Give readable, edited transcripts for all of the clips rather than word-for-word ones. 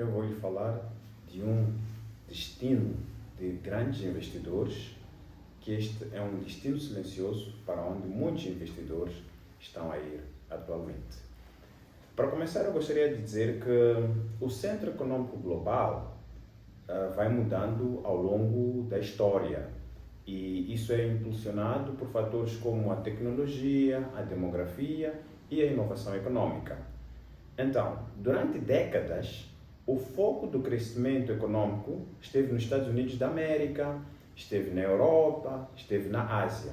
eu vou lhe falar de um destino de grandes investidores, que este é um destino silencioso para onde muitos investidores estão a ir atualmente. Para começar, eu gostaria de dizer que o centro econômico global vai mudando ao longo da história, e isso é impulsionado por fatores como a tecnologia, a demografia e a inovação econômica. Então, durante décadas, o foco do crescimento econômico esteve nos Estados Unidos da América, esteve na Europa, esteve na Ásia.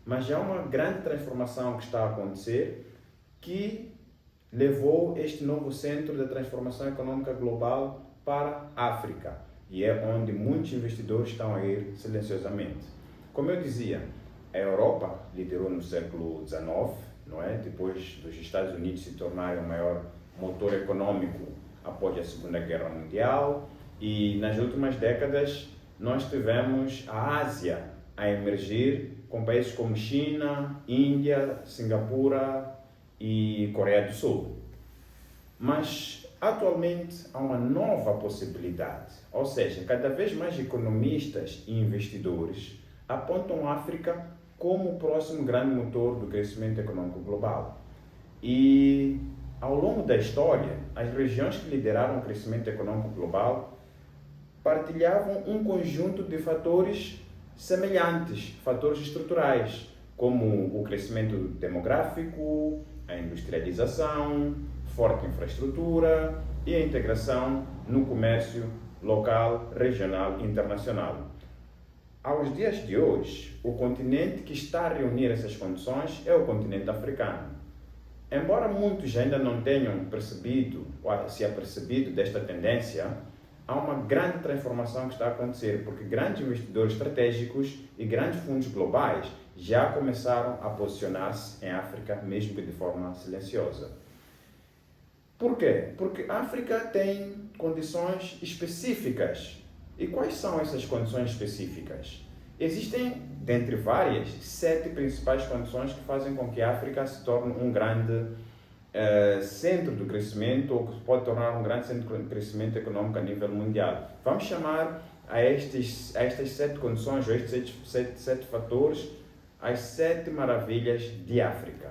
Mas já há uma grande transformação que está a acontecer que levou este novo centro da transformação econômica global para a África, e é onde muitos investidores estão a ir silenciosamente. Como eu dizia, a Europa liderou no século XIX, não é? Depois dos Estados Unidos se tornarem o maior motor econômico após a Segunda Guerra Mundial, e nas últimas décadas nós tivemos a Ásia a emergir com países como China, Índia, Singapura e Coreia do Sul. Mas atualmente há uma nova possibilidade, ou seja, cada vez mais economistas e investidores apontam a África como o próximo grande motor do crescimento econômico global. E ao longo da história, as regiões que lideraram o crescimento econômico global partilhavam um conjunto de fatores semelhantes, fatores estruturais, como o crescimento demográfico, a industrialização, forte infraestrutura e a integração no comércio local, regional e internacional. Aos dias de hoje, o continente que está a reunir essas condições é o continente africano. Embora muitos ainda não tenham percebido ou se apercebido desta tendência, há uma grande transformação que está a acontecer, porque grandes investidores estratégicos e grandes fundos globais já começaram a posicionar-se em África, mesmo que de forma silenciosa. Por quê? Porque a África tem condições específicas. E quais são essas condições específicas? Existem, dentre várias, 7 principais condições que fazem com que a África se torne um grande centro do crescimento, ou que pode tornar um grande centro de crescimento econômico a nível mundial. Vamos chamar a estas 7 condições, ou estes 7 fatores, as 7 maravilhas de África.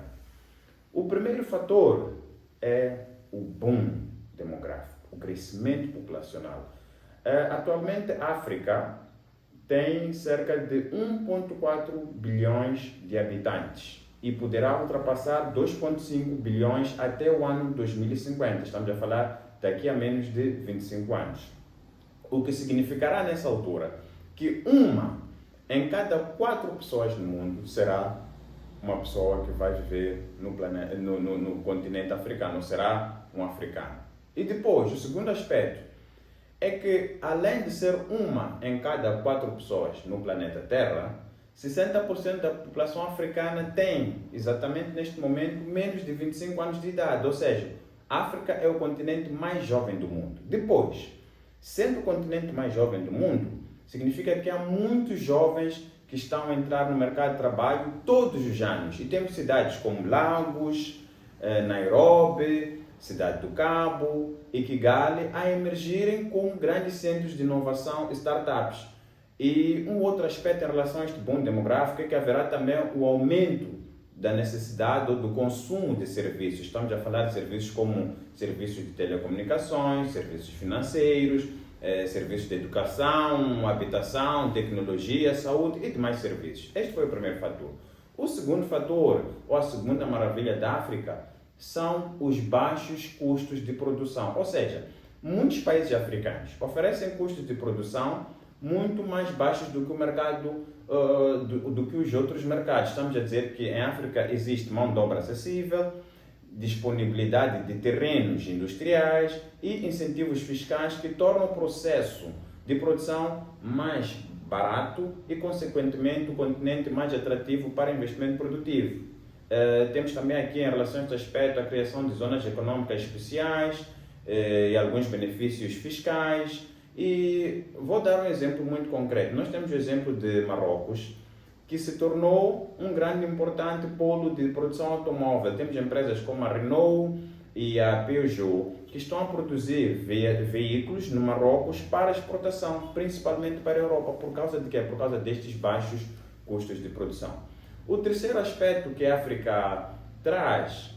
O primeiro fator é o boom demográfico, o crescimento populacional. Atualmente, a África tem cerca de 1,4 bilhões de habitantes e poderá ultrapassar 2,5 bilhões até o ano 2050. Estamos a falar daqui a menos de 25 anos. O que significará nessa altura que uma em cada 4 pessoas no mundo será uma pessoa que vai viver no continente africano, será um africano. E depois, o segundo aspecto é que, além de ser uma em cada 4 pessoas no planeta Terra, 60% da população africana tem, exatamente neste momento, menos de 25 anos de idade. Ou seja, a África é o continente mais jovem do mundo. Depois, sendo o continente mais jovem do mundo, significa que há muitos jovens que estão a entrar no mercado de trabalho todos os anos. E temos cidades como Lagos, Nairobi, Cidade do Cabo e Kigali a emergirem como grandes centros de inovação e startups. E um outro aspecto em relação a este boom demográfico é que haverá também o aumento da necessidade ou do consumo de serviços. Estamos a falar de serviços como serviços de telecomunicações, serviços financeiros, serviços de educação, habitação, tecnologia, saúde e demais serviços. Este foi o primeiro fator. O segundo fator, ou a segunda maravilha da África, são os baixos custos de produção. Ou seja, muitos países africanos oferecem custos de produção muito mais baixos do que o mercado, do que os outros mercados. Estamos a dizer que em África existe mão de obra acessível, disponibilidade de terrenos industriais e incentivos fiscais que tornam o processo de produção mais barato e, consequentemente, o continente mais atrativo para investimento produtivo. Temos também aqui, em relação a este aspecto, a criação de zonas econômicas especiais e alguns benefícios fiscais. E vou dar um exemplo muito concreto. Nós temos o exemplo de Marrocos, que se tornou um grande e importante polo de produção automóvel. Temos empresas como a Renault, e a Peugeot, que estão a produzir veículos no Marrocos para exportação, principalmente para a Europa. Por causa de quê? Por causa destes baixos custos de produção. O terceiro aspecto que a África traz,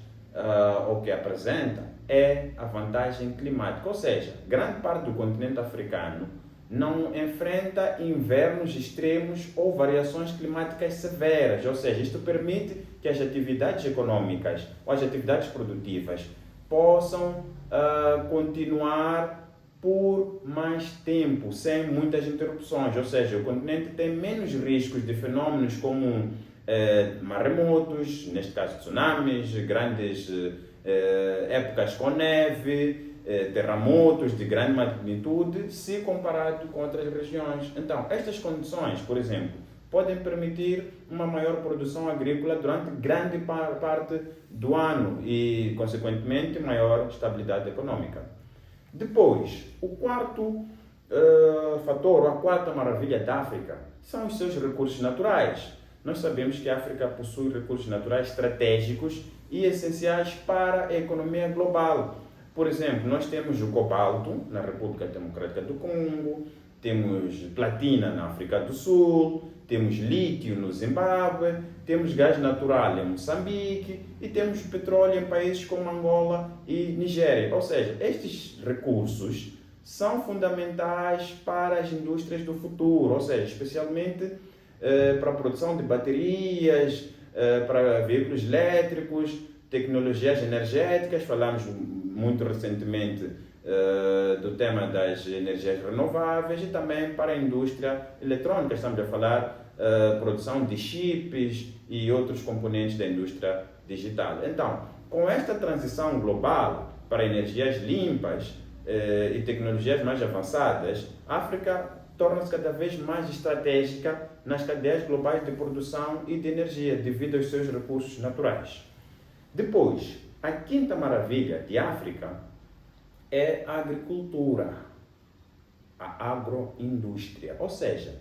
ou que apresenta, é a vantagem climática. Ou seja, grande parte do continente africano não enfrenta invernos extremos ou variações climáticas severas. Ou seja, isto permite que as atividades econômicas ou as atividades produtivas possam continuar por mais tempo, sem muitas interrupções. Ou seja, o continente tem menos riscos de fenômenos como maremotos, neste caso tsunamis, grandes épocas com neve, terremotos de grande magnitude, se comparado com outras regiões. Então, estas condições, por exemplo, podem permitir uma maior produção agrícola durante grande parte do ano e, consequentemente, maior estabilidade econômica. Depois, o quarto fator, ou a quarta maravilha da África, são os seus recursos naturais. Nós sabemos que a África possui recursos naturais estratégicos e essenciais para a economia global. Por exemplo, nós temos o cobalto na República Democrática do Congo, temos platina na África do Sul, temos lítio no Zimbábue, temos gás natural em Moçambique e temos petróleo em países como Angola e Nigéria. Ou seja, estes recursos são fundamentais para as indústrias do futuro, ou seja, especialmente para a produção de baterias, para veículos elétricos, tecnologias energéticas. Falamos muito recentemente do tema das energias renováveis e também para a indústria eletrônica. Estamos a falar produção de chips e outros componentes da indústria digital. Então, com esta transição global para energias limpas e tecnologias mais avançadas, a África torna-se cada vez mais estratégica nas cadeias globais de produção e de energia devido aos seus recursos naturais. Depois, a quinta maravilha de África é a agricultura, a agroindústria. Ou seja,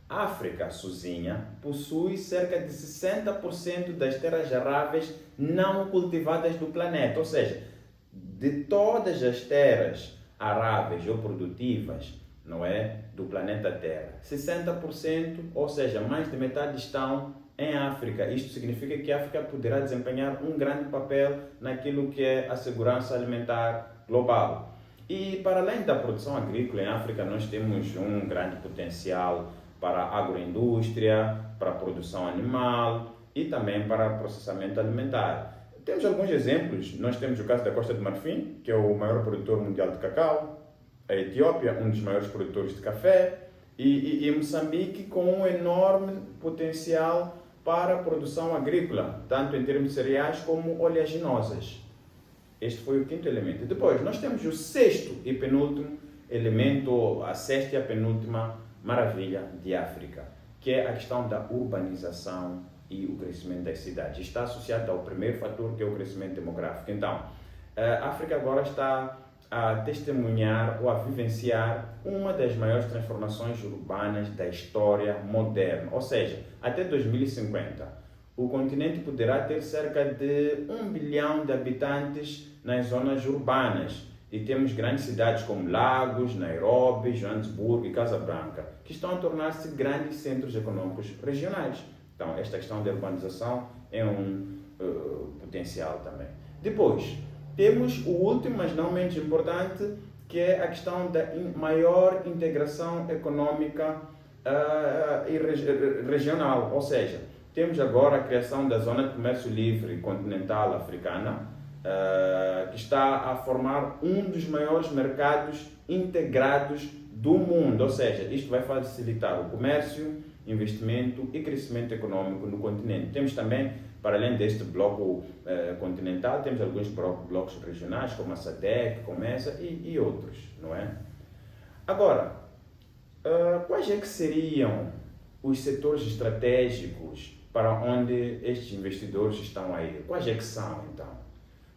a África sozinha possui cerca de 60% das terras aráveis não cultivadas do planeta. Ou seja, de todas as terras aráveis ou produtivas, não é, do planeta Terra, 60%, ou seja, mais de metade estão em África. Isto significa que a África poderá desempenhar um grande papel naquilo que é a segurança alimentar global. E para além da produção agrícola em África, nós temos um grande potencial para a agroindústria, para a produção animal e também para o processamento alimentar. Temos alguns exemplos. Nós temos o caso da Costa do Marfim, que é o maior produtor mundial de cacau, a Etiópia, um dos maiores produtores de café, e Moçambique, com um enorme potencial para a produção agrícola, tanto em termos de cereais como oleaginosas. Este foi o quinto elemento. Depois, nós temos o sexto e penúltimo elemento, a sexta e a penúltima maravilha de África, que é a questão da urbanização e o crescimento das cidades. Está associado ao primeiro fator, que é o crescimento demográfico. Então, a África agora está a testemunhar ou a vivenciar uma das maiores transformações urbanas da história moderna. Ou seja, até 2050, o continente poderá ter cerca de 1 bilhão de habitantes nas zonas urbanas. E temos grandes cidades como Lagos, Nairobi, Joanesburgo e Casablanca, que estão a tornar-se grandes centros econômicos regionais. Então, esta questão da urbanização é um potencial também. Depois, temos o último, mas não menos importante, que é a questão da maior integração econômica e regional. Ou seja, temos agora a criação da Zona de Comércio Livre Continental Africana, que está a formar um dos maiores mercados integrados do mundo. Ou seja, isto vai facilitar o comércio, investimento e crescimento econômico no continente. Temos também, para além deste bloco continental, temos alguns blocos regionais, como a SADC, COMESA e outros, não é? Agora, quais é que seriam os setores estratégicos para onde estes investidores estão a ir? Quais é que são, então?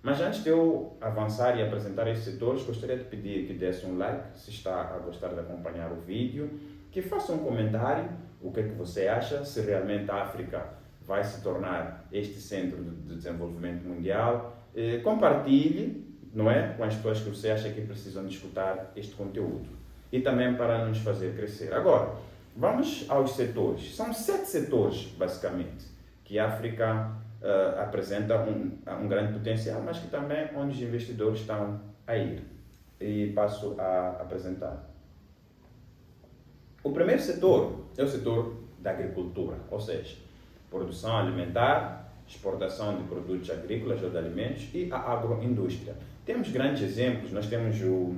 Mas antes de eu avançar e apresentar estes setores, gostaria de pedir que desse um like, se está a gostar de acompanhar o vídeo, que faça um comentário, o que é que você acha, se realmente a África vai se tornar este centro de desenvolvimento mundial. Compartilhe não é? Com as pessoas que você acha que precisam de escutar este conteúdo. E também para nos fazer crescer. Agora, vamos aos setores. São 7 setores, basicamente, que a África apresenta um grande potencial, mas que também onde os investidores estão a ir. E passo a apresentar. O primeiro setor é o setor da agricultura, ou seja, produção alimentar, exportação de produtos agrícolas ou de alimentos e a agroindústria. Temos grandes exemplos, nós temos o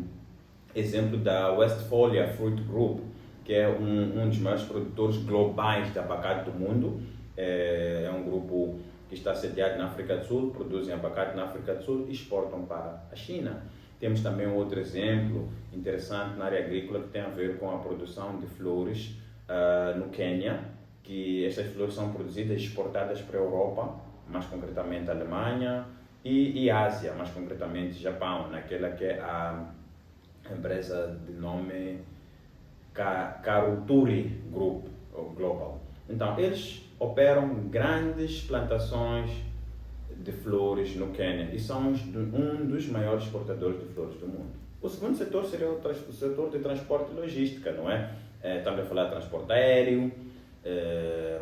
exemplo da Westphalia Fruit Group, que é um dos maiores produtores globais de abacate do mundo. É um grupo que está sediado na África do Sul, produzem abacate na África do Sul e exportam para a China. Temos também outro exemplo interessante na área agrícola que tem a ver com a produção de flores no Quênia, que estas flores são produzidas e exportadas para a Europa, mais concretamente a Alemanha, e Ásia, mais concretamente Japão, naquela que é a empresa de nome Karuturi Group Global. Então, eles operam grandes plantações de flores no Quênia e são um dos maiores exportadores de flores do mundo. O segundo setor seria o setor de transporte e logística, não é? Estamos a falar de transporte aéreo,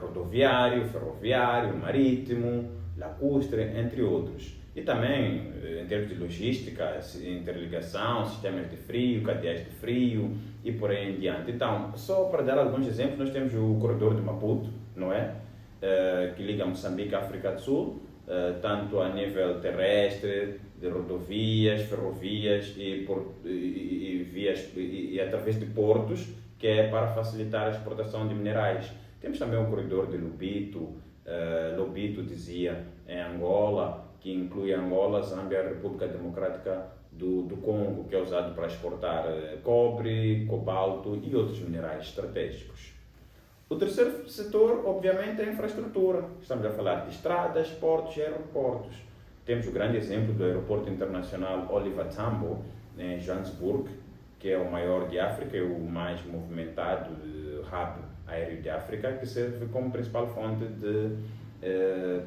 rodoviário, ferroviário, marítimo, lacustre, entre outros. E também, em termos de logística, interligação, sistemas de frio, cadeias de frio e por aí em diante. Então, só para dar alguns exemplos, nós temos o corredor de Maputo, não é? Que liga Moçambique à África do Sul, tanto a nível terrestre, de rodovias, ferrovias e através de portos, que é para facilitar a exportação de minerais. Temos também o corredor de Lobito dizia, em Angola, que inclui Angola, Zâmbia e a República Democrática do Congo, que é usado para exportar cobre, cobalto e outros minerais estratégicos. O terceiro setor, obviamente, é a infraestrutura. Estamos a falar de estradas, portos e aeroportos. Temos o grande exemplo do Aeroporto Internacional Oliver Tambo, em Johannesburg, que é o maior de África e o mais movimentado hub aéreo de África, que serve como principal fonte de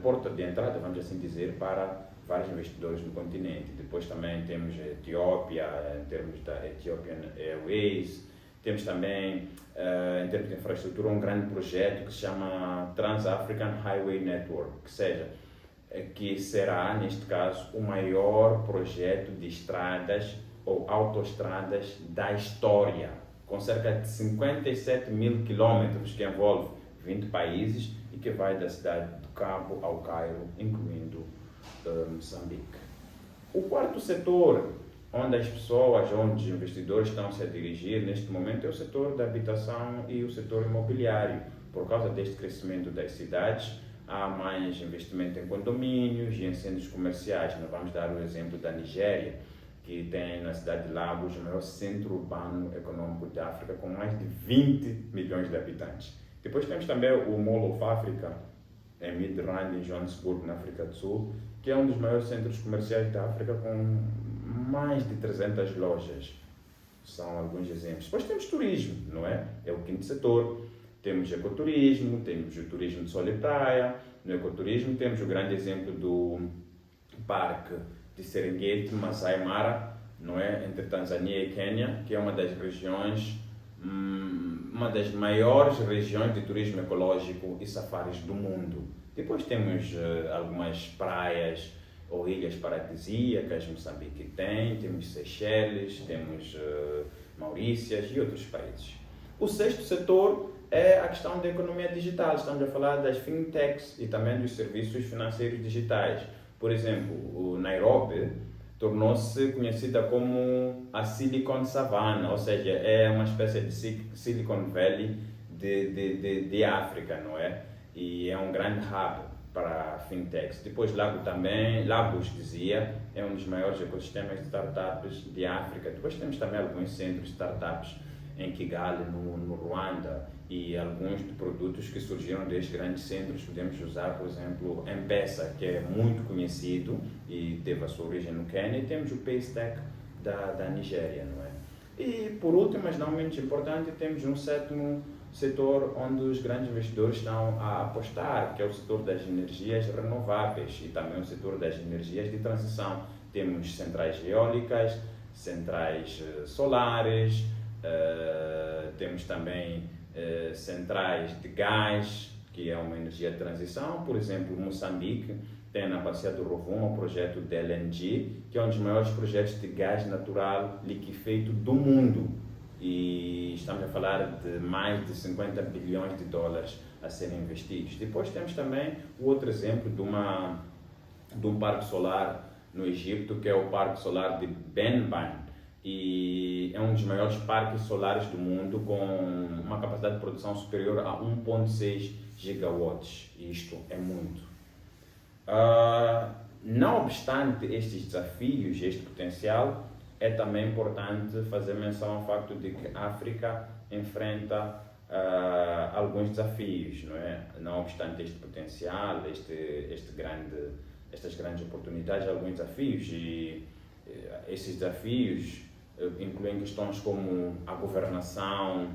porta de entrada, vamos assim dizer, para vários investidores no continente. Depois também temos a Etiópia, em termos da Ethiopian Airways. Temos também, em termos de infraestrutura, um grande projeto que se chama Trans-African Highway Network, que será, neste caso, o maior projeto de estradas ou autoestradas da história, com cerca de 57 mil quilômetros, que envolve 20 países e que vai da cidade do Cabo ao Cairo, incluindo Moçambique. O quarto setor, onde as pessoas, onde os investidores estão se a dirigir neste momento, é o setor da habitação e o setor imobiliário. Por causa deste crescimento das cidades, há mais investimento em condomínios e em centros comerciais. Nós vamos dar o exemplo da Nigéria, que tem na cidade de Lagos o maior centro urbano econômico da África, com mais de 20 milhões de habitantes. Depois temos também o Mall of Africa, em Midrand, em Johannesburg, na África do Sul, que é um dos maiores centros comerciais da África, com mais de 300 lojas. São alguns exemplos. Depois temos turismo, não é? É o quinto setor. Temos ecoturismo, temos o turismo de sol e praia. No ecoturismo temos o grande exemplo do Parque de Serengeti, Masai Mara, não é? Entre Tanzânia e Quênia, que é uma das regiões, uma das maiores regiões de turismo ecológico e safaris do mundo. Depois temos algumas praias ou ilhas paradisíacas, Moçambique temos Seychelles, temos Maurícias e outros países. O sexto setor é a questão da economia digital. Estamos a falar das fintechs e também dos serviços financeiros digitais. Por exemplo, o Nairobi tornou-se conhecida como a Silicon Savannah, ou seja, é uma espécie de Silicon Valley de África, não é? E é um grande hub para fintechs. Depois Lagos dizia, é um dos maiores ecossistemas de startups de África. Depois temos também alguns centros de startups em Kigali, no Ruanda, e alguns de produtos que surgiram destes grandes centros. Podemos usar, por exemplo, M-Pesa, que é muito conhecido e teve a sua origem no Quênia, e temos o Paystack da Nigéria, não é? E por último, mas não menos importante, temos um sétimo setor onde os grandes investidores estão a apostar, que é o setor das energias renováveis e também o setor das energias de transição. Temos centrais eólicas, centrais solares, temos também centrais de gás, que é uma energia de transição. Por exemplo, Moçambique tem na Bacia do Rovuma o projeto de LNG, que é um dos maiores projetos de gás natural liquefeito do mundo. E estamos a falar de mais de 50 bilhões de dólares a serem investidos. Depois temos também o outro exemplo de um parque solar no Egito, que é o Parque Solar de Benban, e é um dos maiores parques solares do mundo, com uma capacidade de produção superior a 1,6 gigawatts. Isto é muito. Não obstante estes desafios, este potencial, é também importante fazer menção ao facto de que a África enfrenta alguns desafios, não é? Não obstante este potencial, estas grandes oportunidades, alguns desafios, e esses desafios incluem questões como a governação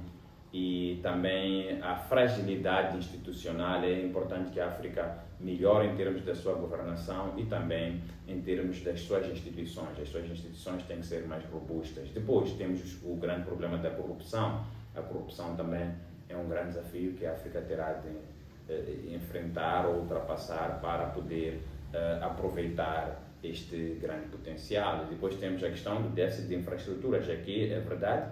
e também a fragilidade institucional. É importante que a África melhore em termos da sua governação e também em termos das suas instituições. As suas instituições têm que ser mais robustas. Depois temos o grande problema da corrupção. A corrupção também é um grande desafio que a África terá de enfrentar ou ultrapassar para poder aproveitar este grande potencial. E depois temos a questão do déficit de infraestruturas. Aqui, é verdade,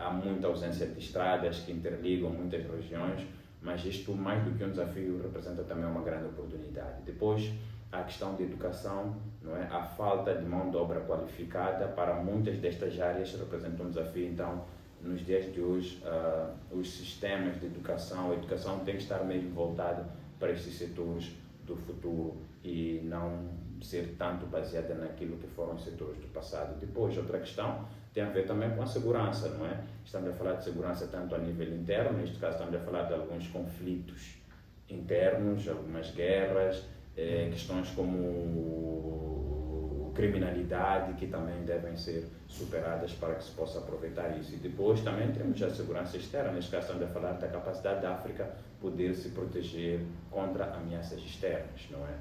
há muita ausência de estradas que interligam muitas regiões, mas isto, mais do que um desafio, representa também uma grande oportunidade. Depois, a questão de educação, não é? A falta de mão de obra qualificada para muitas destas áreas representa um desafio. Então, nos dias de hoje, os sistemas de educação, a educação tem que estar mesmo voltada para estes setores do futuro e não ser tanto baseada naquilo que foram os setores do passado. Depois, outra questão tem a ver também com a segurança, não é? Estamos a falar de segurança tanto a nível interno, neste caso estamos a falar de alguns conflitos internos, algumas guerras, questões como criminalidade, que também devem ser superadas para que se possa aproveitar isso. E depois também temos a segurança externa, neste caso estamos a falar da capacidade da África poder se proteger contra ameaças externas, não é?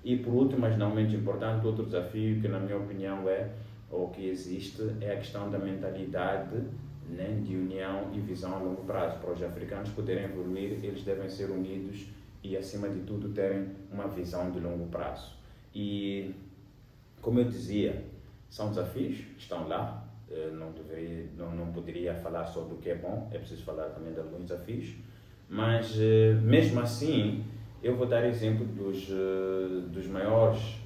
E por último, mas não menos importante, outro desafio que na minha opinião ou que existe, é a questão da mentalidade, né, de união e visão a longo prazo. Para os africanos poderem evoluir, eles devem ser unidos e, acima de tudo, terem uma visão de longo prazo. E, como eu dizia, são desafios, estão lá. Não poderia falar sobre o que é bom, é preciso falar também de alguns desafios, mas mesmo assim eu vou dar exemplo dos maiores,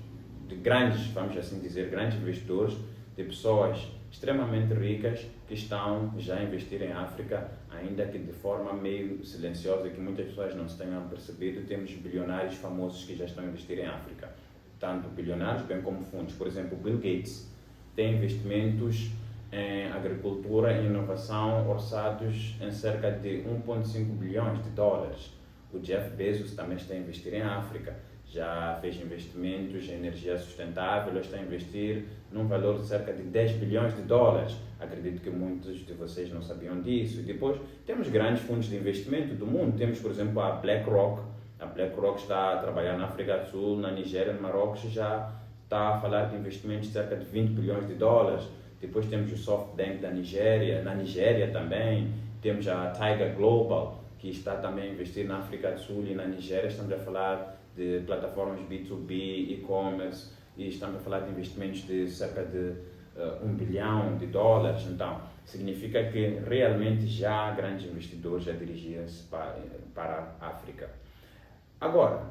de grandes, vamos assim dizer, grandes investidores, de pessoas extremamente ricas que estão já a investir em África, ainda que de forma meio silenciosa, que muitas pessoas não se tenham percebido. Temos bilionários famosos que já estão a investir em África, tanto bilionários bem como fundos. Por exemplo, Bill Gates tem investimentos em agricultura e inovação orçados em cerca de 1,5 bilhões de dólares. O Jeff Bezos também está a investir em África, já fez investimentos em energia sustentável, está a investir num valor de cerca de 10 bilhões de dólares. Acredito que muitos de vocês não sabiam disso. E depois temos grandes fundos de investimento do mundo. Temos, por exemplo, a BlackRock. A BlackRock está a trabalhar na África do Sul, na Nigéria, no Marrocos, já está a falar de investimentos de cerca de 20 bilhões de dólares. Depois temos o SoftBank da Nigéria, na Nigéria também. Temos a Tiger Global, que está também a investir na África do Sul e na Nigéria. Estamos a falar de plataformas B2B, e-commerce, e estamos a falar de investimentos de cerca de 1 bilhão de dólares. Então, significa que realmente já há grandes investidores a dirigir-se para a África. Agora,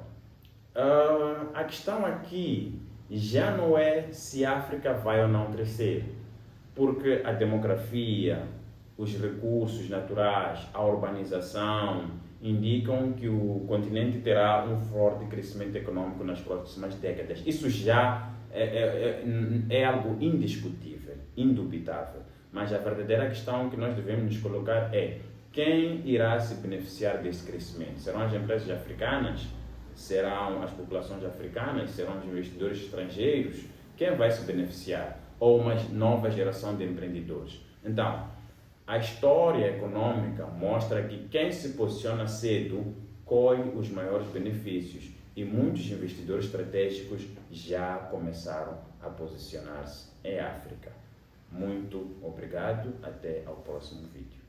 a questão aqui já não é se a África vai ou não crescer, porque a demografia, os recursos naturais, a urbanização indicam que o continente terá um forte crescimento econômico nas próximas décadas. Isso já é algo indiscutível, indubitável. Mas a verdadeira questão que nós devemos nos colocar é: quem irá se beneficiar desse crescimento? Serão as empresas africanas? Serão as populações africanas? Serão os investidores estrangeiros? Quem vai se beneficiar? Ou uma nova geração de empreendedores? Então, a história econômica mostra que quem se posiciona cedo colhe os maiores benefícios e muitos investidores estratégicos já começaram a posicionar-se em África. Muito obrigado, até ao próximo vídeo.